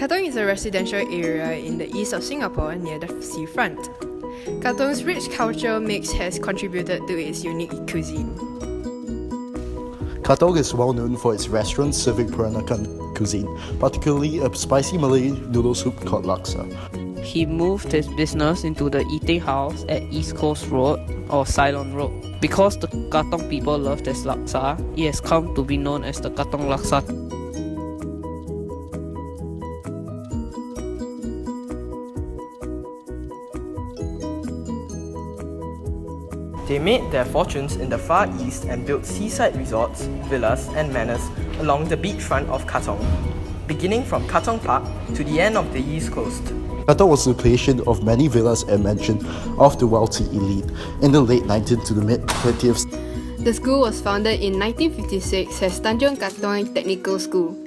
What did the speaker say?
Katong is a residential area in the east of Singapore near the seafront. Katong's rich cultural mix has contributed to its unique cuisine. Katong is well known for its restaurants serving Peranakan cuisine, particularly a spicy Malay noodle soup called laksa. He moved his business into the eating house at East Coast Road or Ceylon Road. Because the Katong people love this laksa, it has come to be known as the Katong Laksa. They made their fortunes in the Far East and built seaside resorts, villas and manors along the beachfront of Katong, beginning from Katong Park to the end of the East Coast. Katong was the location of many villas and mansions of the wealthy elite in the late 19th to the mid-20th. The school was founded in 1956 as Tanjong Katong Technical School.